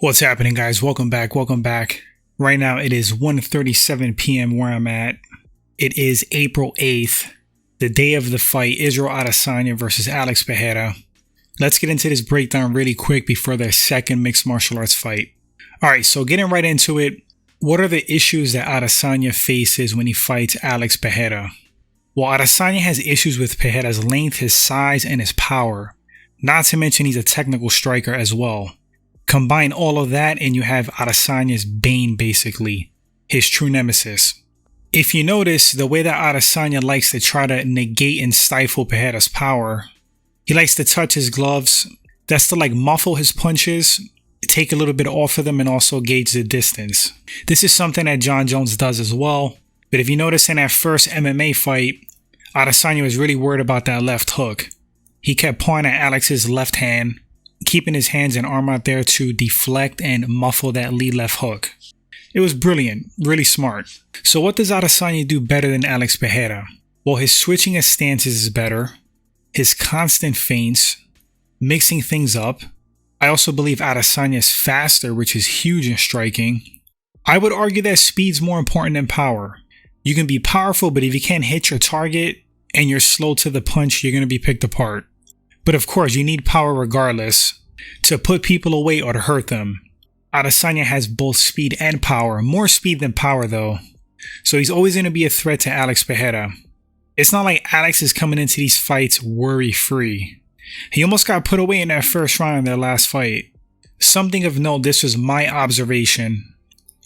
What's happening, guys? Welcome back. Right now it is 1:37 p.m. where I'm at. It is April 8th, the day of the fight, Israel Adesanya versus Alex Pereira. Let's get into this breakdown really quick before their second mixed martial arts fight. Alright, so getting right into it, what are the issues that Adesanya faces when he fights Alex Pereira? Well, Adesanya has issues with Pereira's length, his size, and his power. Not to mention he's a technical striker as well. Combine all of that and you have Adesanya's bane, basically, his true nemesis. If you notice, the way that Adesanya likes to try to negate and stifle Pereira's power, he likes to touch his gloves. That's to muffle his punches, take a little bit off of them, and also gauge the distance. This is something that Jon Jones does as well. But if you notice in that first MMA fight, Adesanya was really worried about that left hook. He kept pointing at Alex's left hand, keeping his hands and arm out there to deflect and muffle that lead left hook. It was brilliant, really smart. So what does Adesanya do better than Alex Pereira? Well, his switching of stances is better, his constant feints, mixing things up. I also believe Adesanya is faster, which is huge in striking. I would argue that speed's more important than power. You can be powerful, but if you can't hit your target and you're slow to the punch, you're going to be picked apart. But of course, you need power regardless to put people away or to hurt them. Adesanya has both speed and power, more speed than power though. So he's always going to be a threat to Alex Pereira. It's not like Alex is coming into these fights worry-free. He almost got put away in that first round in their last fight. Something of note, this was my observation.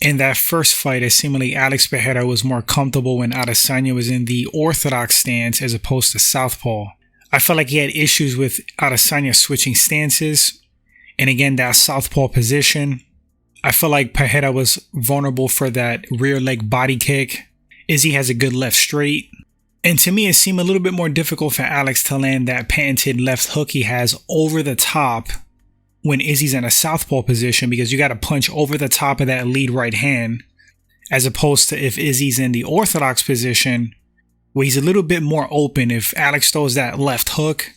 In that first fight, it seemed like Alex Pereira was more comfortable when Adesanya was in the orthodox stance as opposed to southpaw. I felt like he had issues with Adesanya switching stances, and again that southpaw position. I felt like Pereira was vulnerable for that rear leg body kick. Izzy has a good left straight, and to me it seemed a little bit more difficult for Alex to land that patented left hook he has over the top when Izzy's in a southpaw position, because you got to punch over the top of that lead right hand, as opposed to if Izzy's in the orthodox position, where he's a little bit more open. If Alex throws that left hook,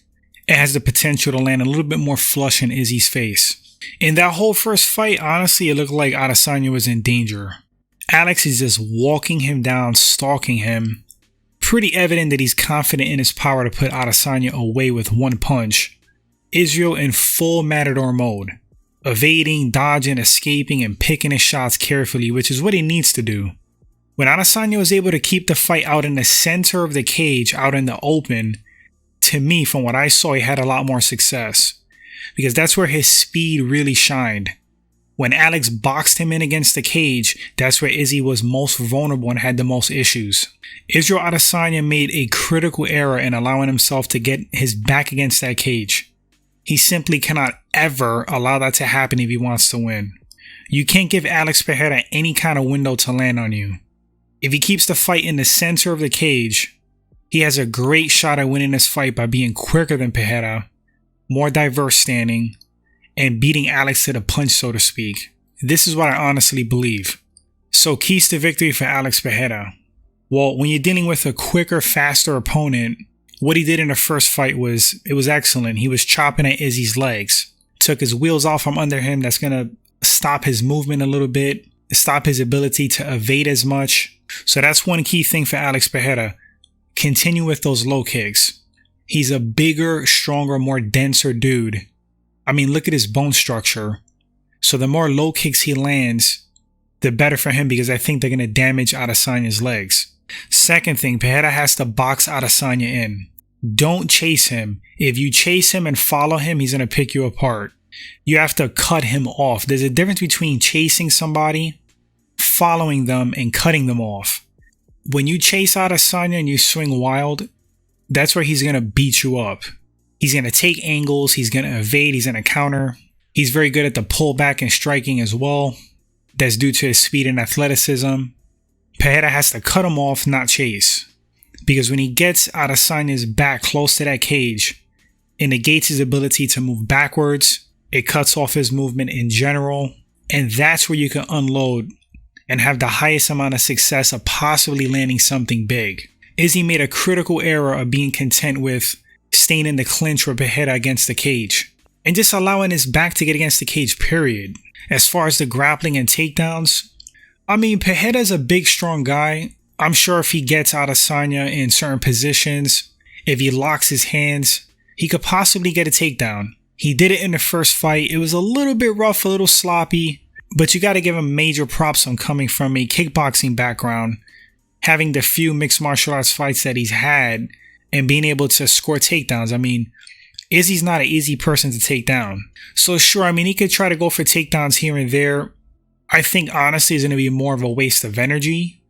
it has the potential to land a little bit more flush in Izzy's face. In that whole first fight, honestly, it looked like Adesanya was in danger. Alex is just walking him down, stalking him. Pretty evident that he's confident in his power to put Adesanya away with one punch. Israel in full matador mode, evading, dodging, escaping, and picking his shots carefully, which is what he needs to do. When Adesanya was able to keep the fight out in the center of the cage, out in the open, to me, from what I saw, he had a lot more success. Because that's where his speed really shined. When Alex boxed him in against the cage, that's where Izzy was most vulnerable and had the most issues. Israel Adesanya made a critical error in allowing himself to get his back against that cage. He simply cannot ever allow that to happen if he wants to win. You can't give Alex Pereira any kind of window to land on you. If he keeps the fight in the center of the cage, he has a great shot at winning this fight by being quicker than Pereira, more diverse standing, and beating Alex to the punch, so to speak. This is what I honestly believe. So keys to victory for Alex Pereira. Well, when you're dealing with a quicker, faster opponent, what he did in the first fight was excellent. He was chopping at Izzy's legs, took his wheels off from under him. That's going to stop his movement a little bit, stop his ability to evade as much. So that's one key thing for Alex Pereira. Continue with those low kicks. He's a bigger, stronger, more denser dude. I mean, look at his bone structure. So the more low kicks he lands, the better for him, because I think they're going to damage Adesanya's legs. Second thing, Pereira has to box Adesanya in. Don't chase him. If you chase him and follow him, he's going to pick you apart. You have to cut him off. There's a difference between chasing somebody, following them, and cutting them off. When you chase Adesanya and you swing wild, that's where he's going to beat you up. He's going to take angles, he's going to evade, he's going to counter. He's very good at the pullback and striking as well. That's due to his speed and athleticism. Pereira has to cut him off, not chase. Because when he gets Adesanya's back close to that cage, it negates his ability to move backwards. It cuts off his movement in general. And that's where you can unload and have the highest amount of success of possibly landing something big. Izzy made a critical error of being content with staying in the clinch with Pereira against the cage. and just allowing his back to get against the cage, period. As far as the grappling and takedowns, I mean, Pereira's a big, strong guy. I'm sure if he gets Adesanya in certain positions, if he locks his hands, he could possibly get a takedown. He did it in the first fight. It was a little bit rough, a little sloppy, but you got to give him major props on coming from a kickboxing background, having the few mixed martial arts fights that he's had, and being able to score takedowns. I mean, Izzy's not an easy person to take down. So sure, I mean, he could try to go for takedowns here and there. I think honestly it's going to be more of a waste of energy.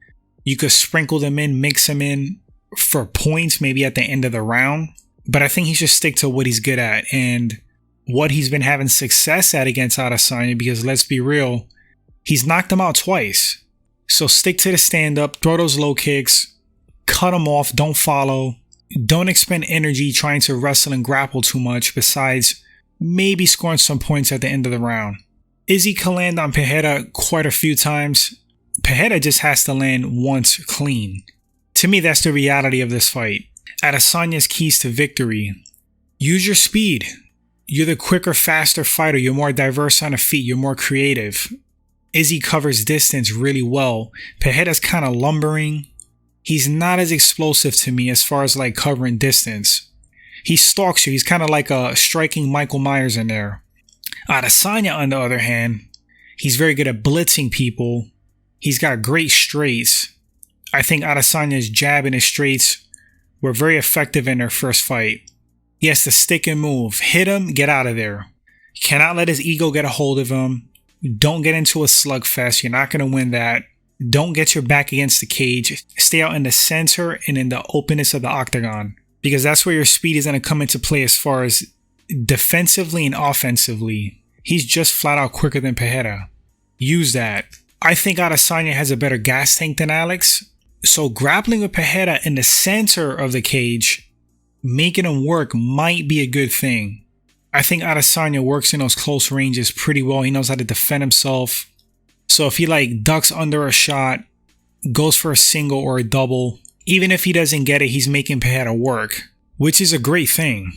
You could sprinkle them in, mix them in for points maybe at the end of the round. But I think he should stick to what he's good at and what he's been having success at against Adesanya, because let's be real, he's knocked him out twice. So stick to the stand-up, throw those low kicks, cut him off, don't follow. Don't expend energy trying to wrestle and grapple too much, besides maybe scoring some points at the end of the round. Izzy can land on Pereira quite a few times. Pereira just has to land once clean. To me, that's the reality of this fight. Adesanya's keys to victory: use your speed. You're the quicker, faster fighter. You're more diverse on the feet. You're more creative. Izzy covers distance really well. Pereira's kind of lumbering. He's not as explosive to me as far as like covering distance. He stalks you. He's kind of like a striking Michael Myers in there. Adesanya, on the other hand, he's very good at blitzing people. He's got great straights. I think Adesanya's jab and his straights were very effective in their first fight. He has to stick and move. Hit him, get out of there. You cannot let his ego get a hold of him. Don't get into a slugfest. You're not going to win that. Don't get your back against the cage. Stay out in the center and in the openness of the octagon, because that's where your speed is going to come into play as far as defensively and offensively. He's just flat out quicker than Pereira. Use that. I think Adesanya has a better gas tank than Alex. So grappling with Pereira in the center of the cage, making him work might be a good thing. I think Adesanya works in those close ranges pretty well. He knows how to defend himself. So if he like ducks under a shot, goes for a single or a double, even if he doesn't get it, he's making Pereira work, which is a great thing.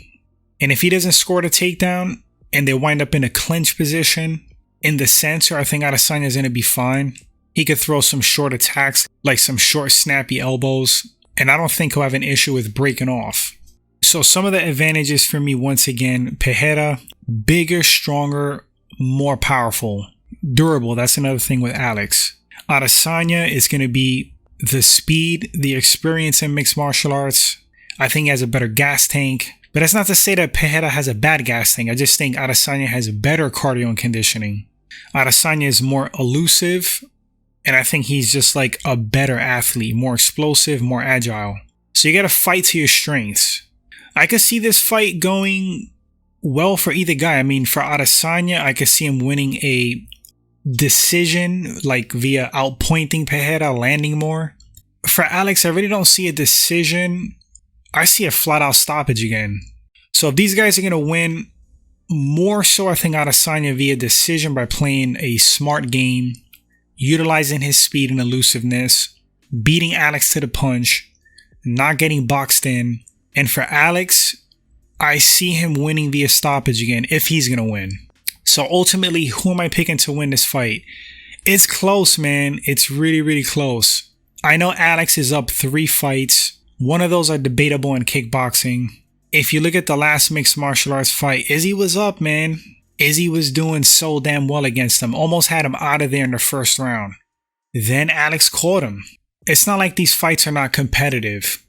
And if he doesn't score the takedown and they wind up in a clinch position in the center, I think Adesanya is going to be fine. He could throw some short attacks, like some short snappy elbows, and I don't think he'll have an issue with breaking off. So some of the advantages for me, once again, Pereira, bigger, stronger, more powerful. Durable, that's another thing with Alex. Adesanya is going to be the speed, the experience in mixed martial arts. I think he has a better gas tank. But that's not to say that Pereira has a bad gas tank. I just think Adesanya has better cardio and conditioning. Adesanya is more elusive, and I think he's just like a better athlete, more explosive, more agile. So you got to fight to your strengths. I could see this fight going well for either guy. I mean, for Adesanya, I could see him winning a decision, like via outpointing Pereira, landing more. For Alex, I really don't see a decision. I see a flat out stoppage again. So if these guys are going to win, more so I think Adesanya via decision by playing a smart game, utilizing his speed and elusiveness, beating Alex to the punch, not getting boxed in. And for Alex, I see him winning via stoppage again, if he's going to win. So ultimately, who am I picking to win this fight? It's close, man. It's really, really close. I know Alex is up 3 fights. One of those are debatable in kickboxing. If you look at the last mixed martial arts fight, Izzy was up, man. Izzy was doing so damn well against him. Almost had him out of there in the first round. Then Alex caught him. It's not like these fights are not competitive.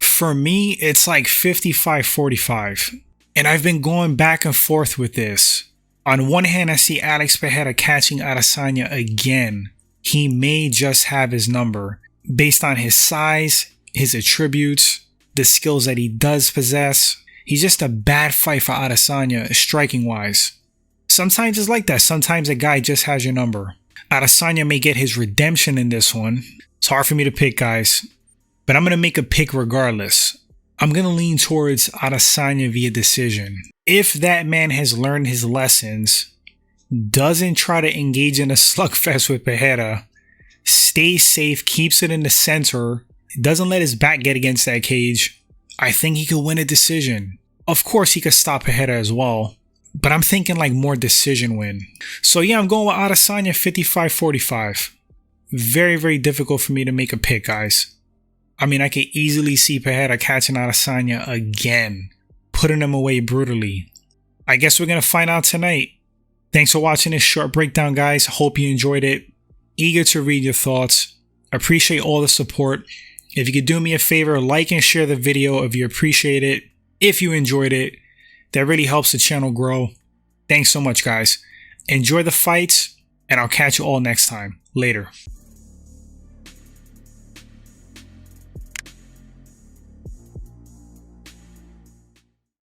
For me, it's like 55-45. And I've been going back and forth with this. On one hand, I see Alex Pereira catching Adesanya again. He may just have his number based on his size, his attributes, the skills that he does possess. He's just a bad fight for Adesanya, striking wise. Sometimes it's like that. Sometimes a guy just has your number. Adesanya may get his redemption in this one. It's hard for me to pick, guys, but I'm going to make a pick regardless. I'm going to lean towards Adesanya via decision. If that man has learned his lessons, doesn't try to engage in a slugfest with Pereira, stays safe, keeps it in the center, doesn't let his back get against that cage, I think he could win a decision. Of course, he could stop Pereira as well, but I'm thinking like more decision win. So yeah, I'm going with Adesanya 55-45. Very, very difficult for me to make a pick, guys. I mean, I could easily see Pereira catching Adesanya again, putting him away brutally. I guess we're going to find out tonight. Thanks for watching this short breakdown, guys. Hope you enjoyed it. Eager to read your thoughts. Appreciate all the support. If you could do me a favor, like and share the video if you appreciate it. If you enjoyed it, that really helps the channel grow. Thanks so much, guys. Enjoy the fights, and I'll catch you all next time. Later.